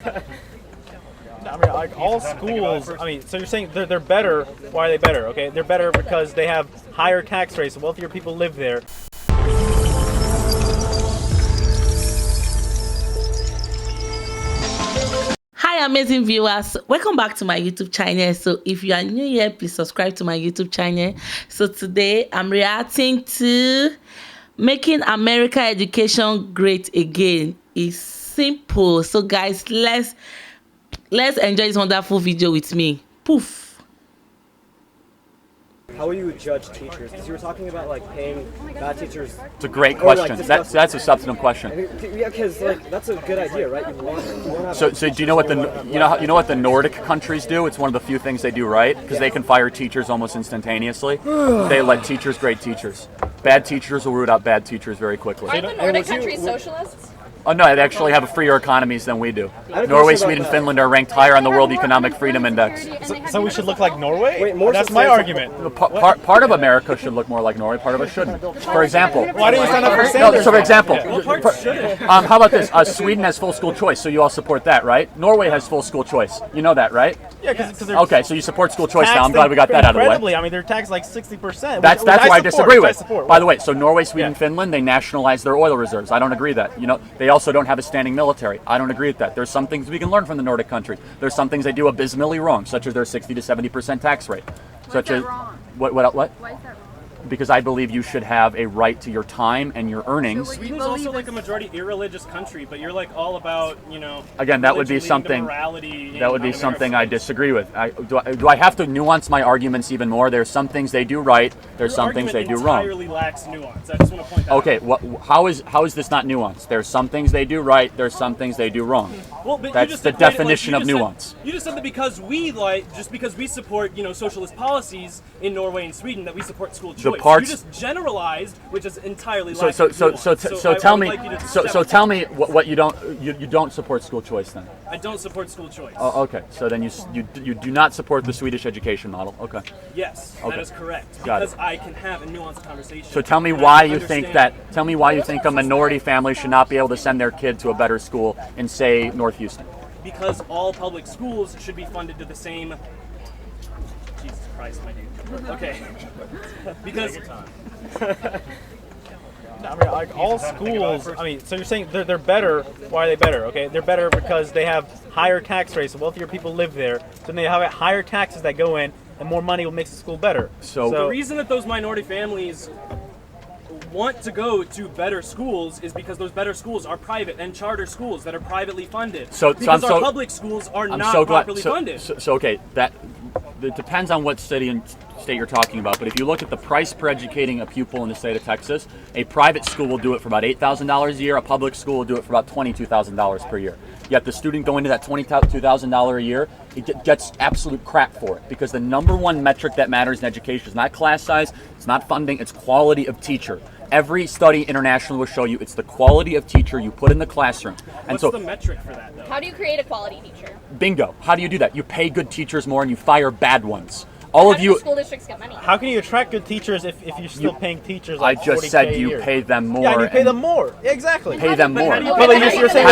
I mean, like all schools. I mean, so you're saying they're better? Why are they better? Okay, they're better because they have higher tax rates. Wealthier people live there. Hi amazing viewers, welcome back to my YouTube channel. So if you are new here, please subscribe to my YouTube channel. So today I'm reacting to making America education great again. It's simple. So guys, let's enjoy this wonderful video with me. Poof. How will you judge teachers? Because you were talking about like paying bad teachers. It's a great question. That's a substantive question. Yeah, because like that's a good idea, right? You want so do you know what the Nordic countries do? It's one of the few things they do right because they can fire teachers almost instantaneously. They let teachers grade teachers. Bad teachers will root out bad teachers very quickly. Aren't the Nordic countries socialists? Oh no, they actually have freer economies than we do. Norway, Sweden, Finland are ranked higher on the World Economic Freedom Index. So we should look like Norway? Wait, more that's my argument. Part of America should look more like Norway, part of it shouldn't. For example, why do you sign up for Sanders? So for example, how about this? Sweden has full school choice, so you all support that, right? Norway has full school choice. You know that, right? Yeah, because okay, so you support school choice now. I'm glad we got that out of the way. I mean, they're taxed like 60%. That's why I disagree with. By the way, so Norway, Sweden, Finland, they nationalized their oil reserves. I don't agree with that. You know, they also don't have a standing military. I don't agree with that. There's some things we can learn from the Nordic countries. There's some things they do abysmally wrong, such as their 60 to 70% tax rate. Such as what? Why is that wrong? Because I believe you should have a right to your time and your earnings. Sweden's also like a majority irreligious country, but you're like all about, you know, again, that would be something I disagree with. Do I have to nuance my arguments even more? There's some things they do right, there's some things they do wrong. Entirely lacks nuance. I just want to point that out. Okay, how is this not nuanced? There's some things they do right, there's some things they do wrong. Well, but that's the definition of nuance. You just said that because we support, you know, socialist policies in Norway and Sweden, that we support school choice. You just generalized, which is entirely lacking nuance. So tell me what you don't support school choice then. I don't support school choice. Oh, okay. So then you do not support the Swedish education model. Okay. Yes, okay. That is correct. Got because it. I can have a nuanced conversation. So tell me why you think that. Tell me why you think a minority family should not be able to send their kid to a better school in, say, North Houston. Because all public schools should be funded to the same. Jesus Christ, my dude. Okay. Because. I mean, like all schools. I mean, so you're saying they're better? Why are they better? Okay, they're better because they have higher tax rates. Wealthier people live there, so they have higher taxes that go in, and more money will make the school better. So the reason that those minority families want to go to better schools is because those better schools are private and charter schools that are privately funded. Because our public schools are not properly funded. So okay, that it depends on what city and state you're talking about, but if you look at the price per educating a pupil in the state of Texas, a private school will do it for about $8,000 a year, a public school will do it for about $22,000 per year. Yet the student going to that $22,000 a year, it gets absolute crap for it, because the number one metric that matters in education is not class size, it's not funding, it's quality of teacher. Every study internationally will show you it's the quality of teacher you put in the classroom. And what's the metric for that, though? How do you create a quality teacher? Bingo. How do you do that? You pay good teachers more and you fire bad ones. All of you. School districts get money. How can you attract good teachers if you're still paying teachers like I just $40K said a you year? pay them more. Yeah, and you pay them more. Yeah, exactly. Pay them more. How do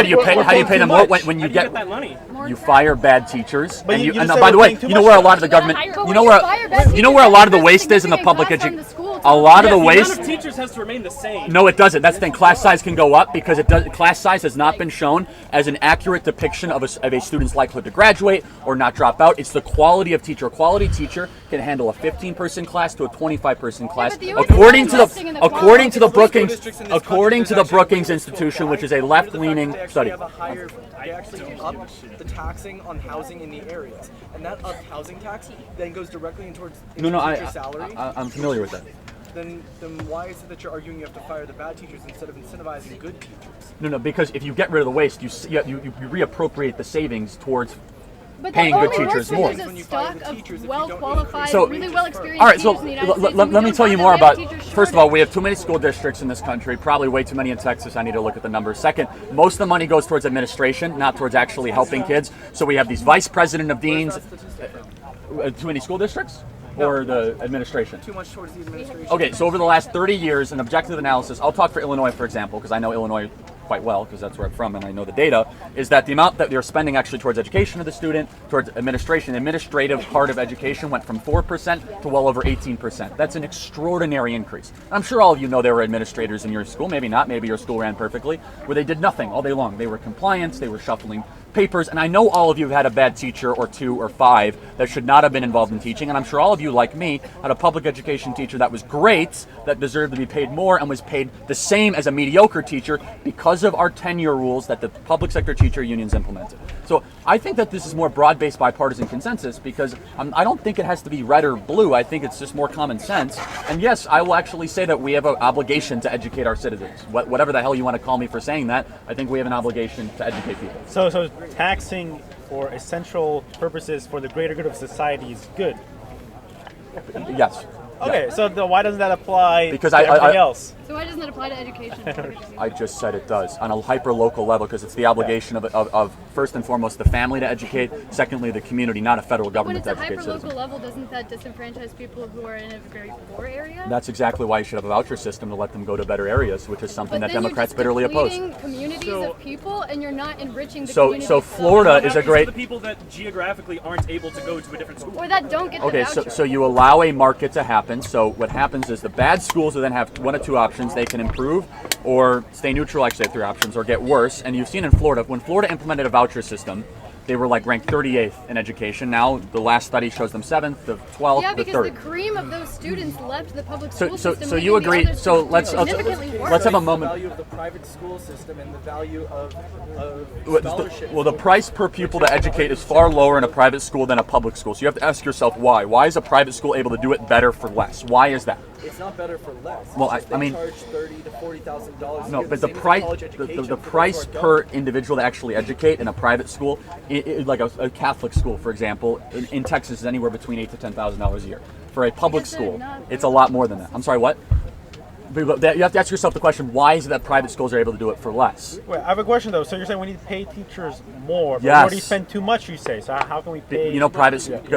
you pay them more when you get that money? You fire bad teachers. But and by the way, you know where a lot of the government, you know where a lot of the waste is in the public education. A lot of the waste. The amount of teachers has to remain the same. No, it doesn't. That's the thing. Class size can go up because it does. Class size has not been shown as an accurate depiction of a student's likelihood to graduate or not drop out. It's the quality of teacher. A quality teacher can handle a 15-person class to a 25-person class, according to the Brookings Institution, which is a left-leaning study. They actually up the taxing on housing in the areas, and that upped housing tax then goes directly towards teacher salary. I'm familiar with that. Then why is it that you're arguing you have to fire the bad teachers instead of incentivizing good teachers? No, because if you get rid of the waste, you reappropriate the savings towards paying good teachers more. There's a stock of well-qualified, really well-experienced all right, so teachers in the United States. let me tell you more about. First of all, we have too many school districts in this country. Probably way too many in Texas. I need to look at the numbers. Second, most of the money goes towards administration, not towards actually helping kids. So we have these vice president of deans. Too many school districts? Or the administration? Too much towards the administration. Okay, so over the last 30 years, an objective analysis, I'll talk for Illinois, for example, because I know Illinois quite well because that's where I'm from and I know the data, is that the amount that they're spending actually towards education of the student, towards administration, the administrative part of education went from 4% to well over 18%. That's an extraordinary increase. I'm sure all of you know there were administrators in your school, maybe not, maybe your school ran perfectly, where they did nothing all day long. They were compliant, they were shuffling papers, and I know all of you have had a bad teacher or 2 or 5 that should not have been involved in teaching, and I'm sure all of you, like me, had a public education teacher that was great, that deserved to be paid more and was paid the same as a mediocre teacher because of our tenure rules that the public sector teacher unions implemented. So I think that this is more broad-based bipartisan consensus because I don't think it has to be red or blue. I think it's just more common sense. And yes, I will actually say that we have an obligation to educate our citizens. Whatever the hell you want to call me for saying that, I think we have an obligation to educate people. So taxing for essential purposes for the greater good of society is good. Yes. Okay, so why doesn't that apply because to everything else? So why doesn't it apply to education? I just said it does on a hyper-local level because it's the obligation of first and foremost the family to educate, secondly the community, not a federal government to educate citizens. When it's a hyper-local level, doesn't that disenfranchise people who are in a very poor area? That's exactly why you should have a voucher system to let them go to better areas, which is something that Democrats bitterly oppose. But then you're just depleting communities of people, and you're not enriching the community. So Florida is a great. The people that geographically aren't able to go to a different school. Or that don't get the voucher. So you allow a market to happen. So what happens is the bad schools will then have 1 of 2 options. They can improve or stay neutral, actually have 3 options, or get worse. And you've seen in Florida, when Florida implemented a voucher system, they were like ranked 38th in education. Now the last study shows them 7th, the 12th, yeah, the 3rd. because the cream of those students left the public school system. So you agree? So let's have a moment. The value of the private school system and the value of scholarship. Well, the price per pupil to educate is far lower in a private school than a public school. So you have to ask yourself why. Why is a private school able to do it better for less? Why is that? It's not better for less. Well, I mean, charge $30,000 to $40,000. No, but the price per individual to actually educate in a private school, like a Catholic school, for example, in Texas is anywhere between $8,000 to $10,000 a year. For a public school, it's a lot more than that. I'm sorry, what? But you have to ask yourself the question: why is it that private schools are able to do it for less? Wait, I have a question though. So you're saying we need to pay teachers more, but yes. we already spend too much, you say. So how can we pay? You know,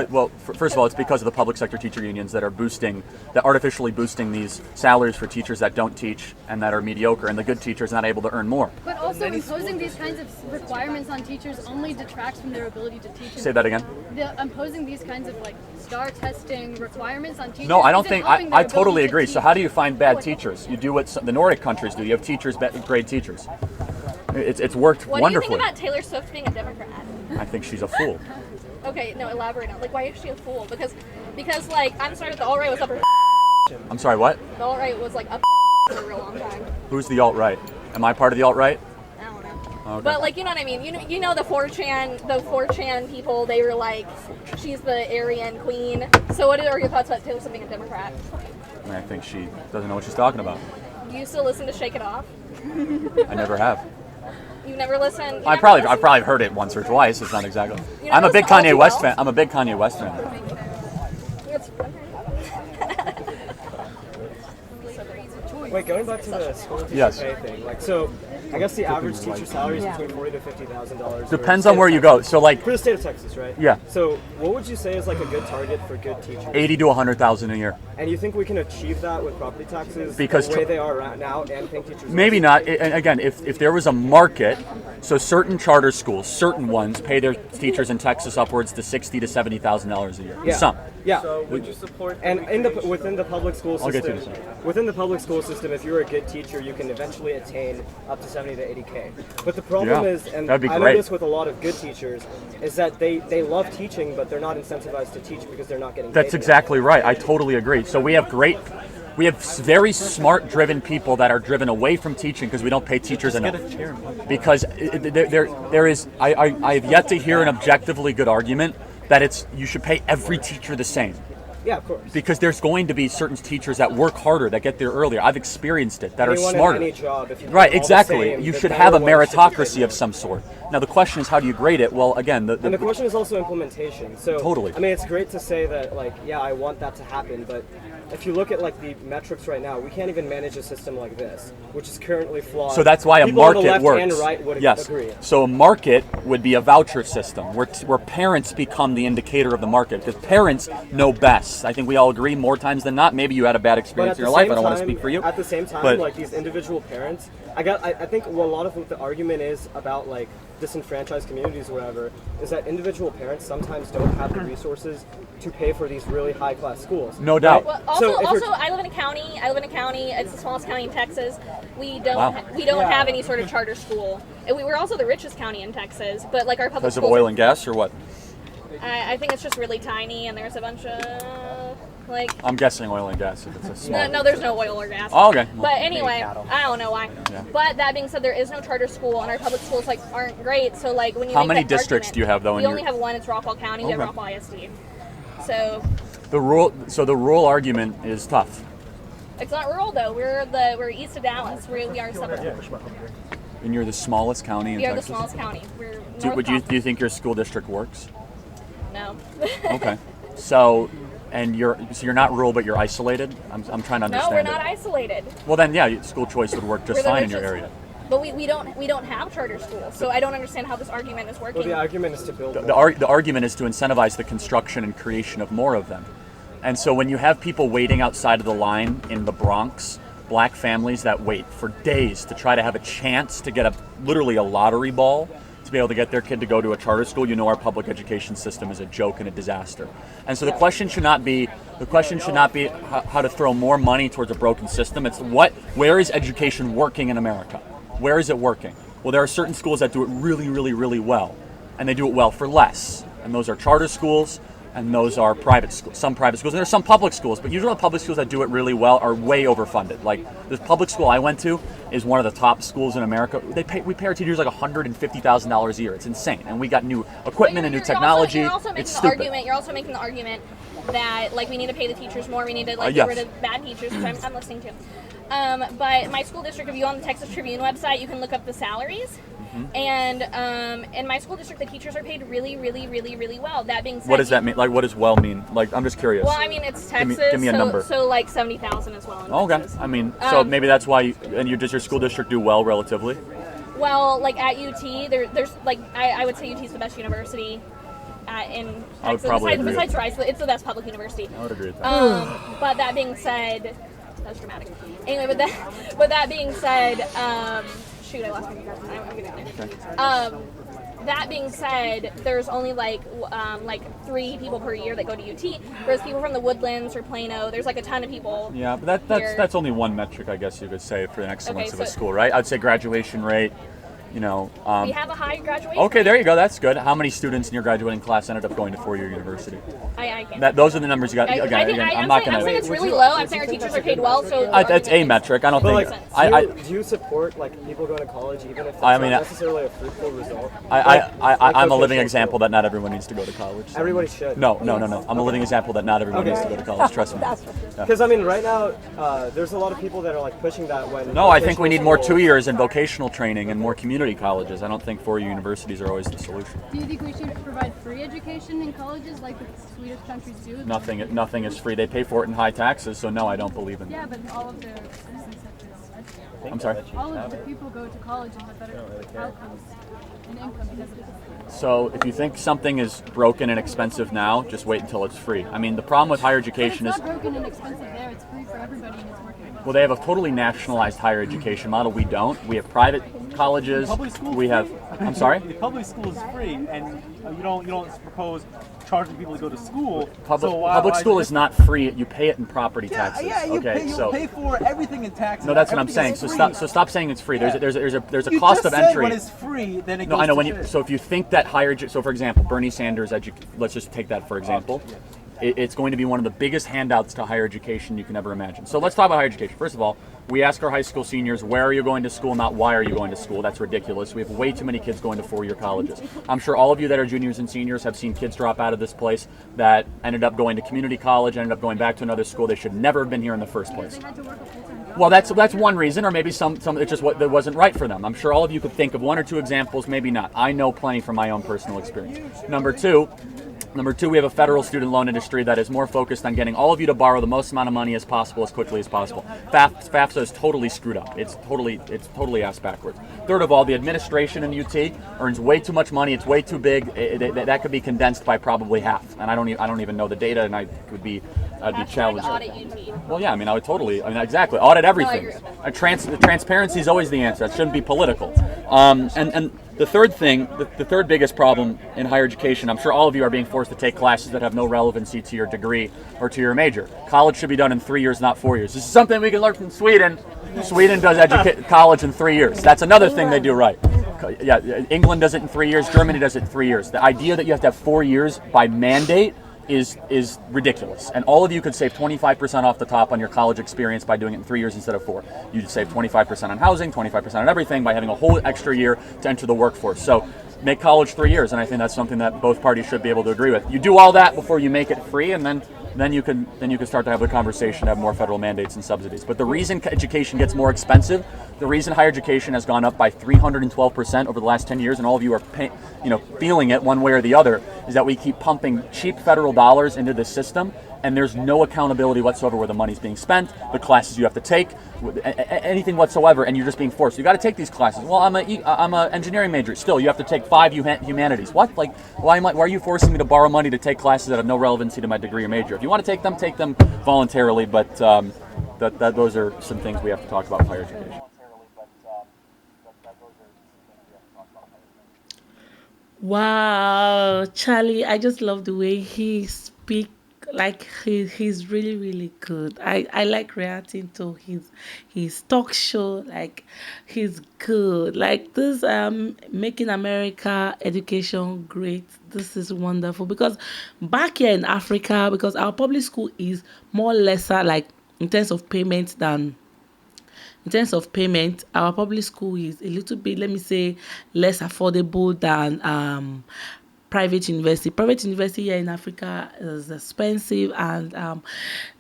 well, first of all, it's because of the public sector teacher unions that are artificially boosting these salaries for teachers that don't teach and that are mediocre, and the good teachers not able to earn more. But also imposing these kinds of requirements on teachers only detracts from their ability to teach. Say that again. Imposing these kinds of STAR testing requirements on teachers. No, I don't think. I totally agree. So how do you find bad teachers? You do what the Nordic countries do. You have teachers, grade teachers. It's worked wonderfully. What do you think about Taylor Swift being a Democrat? I think she's a fool. Okay, no, elaborate on why is she a fool? Because I'm sorry, but the alt-right was up her. I'm sorry, what? The alt-right was up for a real long time. Who's the alt-right? Am I part of the alt-right? I don't know. Okay. But you know what I mean. You know the 4chan people. They were like, she's the Aryan queen. So what are your thoughts about Taylor Swift being a Democrat? I think she doesn't know what she's talking about. Do you still listen to Shake It Off? I never have. You never listened? I've probably heard it once or twice. It's not exactly. I'm a big Kanye West fan. I'm a big Kanye West fan. Wait, going back to the school teacher Yes. pay thing, so I guess the average teacher salary is between $40,000 to $50,000. Depends on where you go. So for the state of Texas, right? Yeah. So what would you say is a good target for good teachers? 80 to 100,000 a year. And you think we can achieve that with property taxes Because the way they are right now and paying teachers? Maybe not. And again, if there was a market, so certain charter schools, certain ones pay their teachers in Texas upwards to $60,000 to $70,000 a year. Yeah. Some. Yeah. So would you support? And within the public school system, I'll get to this. within the public school system, if you're a good teacher, you can eventually attain up to 70 to 80K. But the problem is, and that'd be I know great. this with a lot of good teachers, is that they love teaching, but they're not incentivized to teach because they're not getting paid. That's exactly right. I totally agree. So we have very smart, driven people that are driven away from teaching because we don't pay teachers enough. Because there is, I have yet to hear an objectively good argument that you should pay every teacher the same. Yeah, of course. Because there's going to be certain teachers that work harder, that get there earlier. I've experienced it, that are smarter. In any job, if you right, do all exactly. the same, you the should better have a one should be meritocracy paid of some sort. Now the question is, how do you grade it? Well, again, and the question is also implementation. So totally. I mean, it's great to say that, I want that to happen, but if you look at the metrics right now, we can't even manage a system like this, which is currently flawed. So that's why People a on the market left works. and right would yes. agree. So a market would be a voucher system where parents become the indicator of the market because parents know best. Yes, I think we all agree more times than not. Maybe you had a bad experience in your life. I don't want to speak for you. At the same time, but like these individual parents, I think a lot of what the argument is about like disenfranchised communities or whatever is that individual parents sometimes don't have the resources to pay for these really high class schools. No doubt. Well, also, I live in a county. It's the smallest county in Texas. We don't have any sort of charter school. And we were also the richest county in Texas, but like our public schools. Because of oil and gas or what? I think it's just really tiny, and there's a bunch of like. I'm guessing oil and gas if it's a small. No, there's no oil or gas. Oh, okay. But anyway, I don't know why. Yeah. But that being said, there is no charter school, and our public schools like aren't great. So like when you how make many that districts argument, do you have though? We only have one. It's Rockwall County. We have Rockwall ISD. So. The rural argument is tough. It's not rural though. We're east of Dallas. We are a suburb. And you're the smallest county in Texas? We are the smallest county. We're do you think your school district works? No. Okay. So you're not rural, but you're isolated? I'm trying to understand. No, we're not isolated. Well then, yeah, school choice would work just fine in your area. But we don't have charter schools, so I don't understand how this argument is working. Well, the argument is to build the argument is to incentivize the construction and creation of more of them. And so when you have people waiting outside of the line in the Bronx, black families that wait for days to try to have a chance to get literally a lottery ball to be able to get their kid to go to a charter school, our public education system is a joke and a disaster. And so the question should not be how to throw more money towards a broken system. It's where is education working in America? Where is it working? Well, there are certain schools that do it really, really, really well, and they do it well for less. And those are charter schools, and those are private schools. Some private schools, and there are some public schools, but usually the public schools that do it really well are way overfunded. Like this public school I went to is one of the top schools in America. We pay our teachers like $150,000 a year. It's insane, and we got new equipment and new technology. You're also making the argument that like we need to pay the teachers more. We need to get rid of bad teachers, which I'm listening to. But my school district, if you go on the Texas Tribune website, you can look up the salaries. Mm-hmm. And in my school district, the teachers are paid really, really, really, really well. That being said, what does that mean? Like, what does well mean? Like, I'm just curious. Well, I mean, it's Texas. Give me a number. So like 70,000 as well. Okay. Texas. I mean, so maybe that's why. Does your school district do well relatively? Well, like at UT, there's like I would say UT's the best university. In Texas, besides Rice, but it's the best public university. I would agree with that. But that being said, that's dramatic. Anyway, but that being said, shoot, I lost my question. I'm getting there. That being said, there's only like 3 people per year that go to UT, whereas people from the Woodlands or Plano, there's like a ton of people. Yeah, but that's only one metric, I guess you could say, for the excellence of a school, right? I'd say graduation rate. We have a high graduation Okay, rate. There you go. That's good. How many students in your graduating class ended up going to 4-year university? I can't. Those are the numbers you got. I'm not going to. I'm saying it's really low. I'm saying our teachers are paid well. So that's a metric. I don't think. Do you support like people going to college even if it's not necessarily a fruitful result? I'm a living example that not everyone needs to go to college. So. Everybody should. No. I'm a living example that not everyone needs to go to college. Trust me. Because I mean, right now there's a lot of people that are like pushing that when. No, I think we need more 2 years in vocational training and more community colleges. I don't think 4-year universities are always the solution. Do you think we should provide free education in colleges like the Swedish countries do? Nothing is free. They pay for it in high taxes, so no, I don't believe in that. Yeah, but all of their citizens have this education. I'm sorry? All of the people go to college and have better outcomes and income because of it. So if you think something is broken and expensive now, just wait until it's free. I mean, the problem with higher education is... It's not broken and expensive there. It's free for everybody and it's working. Well, they have a totally nationalized higher education model. We don't. We have private colleges. We have... I'm sorry? The public school is free, and you don't propose charging people to go to school. Public school is not free. You pay it in property taxes. Yeah, you pay for everything in taxes. No, that's what I'm saying. So stop saying it's free. There's a cost of entry. When it's free, then it goes. No, I know so if you think that so for example, Bernie Sanders let's just take that for example. It's going to be one of the biggest handouts to higher education you can ever imagine. So let's talk about higher education. First of all, we ask our high school seniors, where are you going to school, not why are you going to school. That's ridiculous. We have way too many kids going to 4-year colleges. I'm sure all of you that are juniors and seniors have seen kids drop out of this place that ended up going to community college, ended up going back to another school. They should never have been here in the first place. Well, that's one reason, or maybe some it's just that wasn't right for them. I'm sure all of you could think of 1 or 2 examples, maybe not. I know plenty from my own personal experience. Number 2, Number two, we have a federal student loan industry that is more focused on getting all of you to borrow the most amount of money as possible, as quickly as possible. FAFSA is totally screwed up. It's totally ass backwards. Third of all, the administration in UT earns way too much money. It's way too big. That could be condensed by probably half. And I don't even know the data, and I'd be challenged. Audit UT. Well, yeah, exactly. Audit everything. No, transparency is always the answer. That shouldn't be political. And the third thing, the third biggest problem in higher education, I'm sure all of you are being forced to take classes that have no relevancy to your degree or to your major. College should be done in 3 years, not 4 years. This is something we can learn from Sweden. Sweden does college in 3 years. That's another thing they do right. Yeah, England does it in 3 years. Germany does it in 3 years. The idea that you have to have 4 years by mandate is ridiculous. And all of you could save 25% off the top on your college experience by doing it in 3 years instead of 4. You'd save 25% on housing, 25% on everything by having a whole extra year to enter the workforce. So make college 3 years, and I think that's something that both parties should be able to agree with. You do all that before you make it free, and then you can start to have the conversation to have more federal mandates and subsidies. But the reason education gets more expensive, the reason higher education has gone up by 312% over the last 10 years, and all of you are feeling it one way or the other, is that we keep pumping cheap federal dollars into this system, and there's no accountability whatsoever where the money's being spent, the classes you have to take, anything whatsoever, and you're just being forced. You got to take these classes. Well, I'm a engineering major. Still, you have to take 5 humanities. What? Like, why are you forcing me to borrow money to take classes that have no relevancy to my degree or major? If you want to take them voluntarily, but those are some things we have to talk about with higher education. Wow, Charlie, I just love the way he speaks. Like he's really, really good. I like reacting to his talk show. Like he's good. Like this making America education great. This is wonderful, because back here in Africa, because our public school is more lesser, like in terms of payment, our public school is a little bit, let me say, less affordable than private university. Private university here in Africa is expensive, and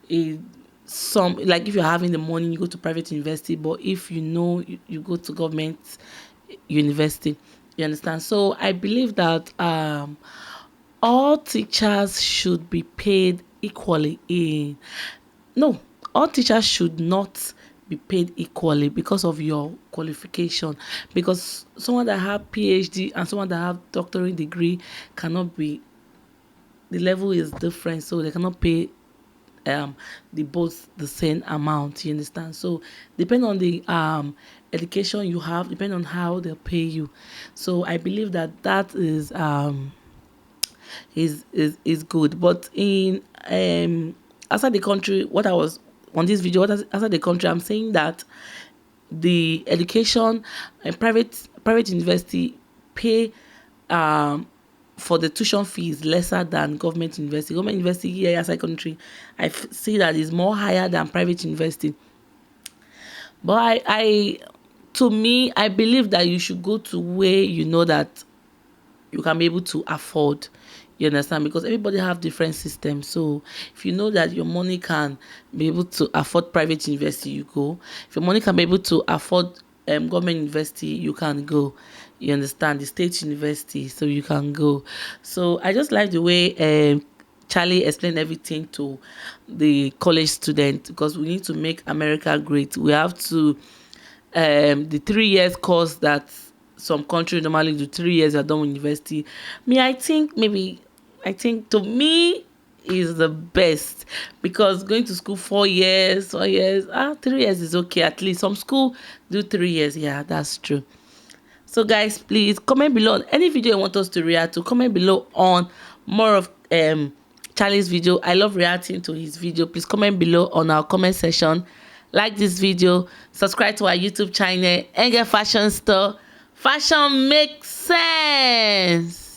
like if you're having the money, you go to private university, but if you go to government university, you understand. So I believe that all teachers should be paid equally. All teachers should not be paid equally because of your qualification, because someone that have PhD and someone that have doctorate degree cannot be, the level is different, so they cannot pay both the same amount, you understand. So depend on the education you have, depend on how they'll pay you. So I believe that is good. But in outside the country, what I was on this video, outside the country, I'm saying that the education and private university pay for the tuition fees lesser than government university. Government university here outside country, I see that is more higher than private university. But I believe that you should go to where you know that you can be able to afford. You understand? Because everybody have different systems. So if you know that your money can be able to afford private university, you go. If your money can be able to afford government university, you can go. You understand? The state university, so you can go. So I just like the way Charlie explained everything to the college student, because we need to make America great. We have to the 3 years course that some countries normally do, 3 years are done with university. I think to me is the best, because going to school 4 years, 3 years is okay. At least some school do 3 years. Yeah, that's true. So guys, please comment below on any video you want us to react to. Comment below on more of Charlie's video. I love reacting to his video. Please comment below on our comment section. Like this video, subscribe to our YouTube channel, Ngal Fashion Store. Fashion makes sense.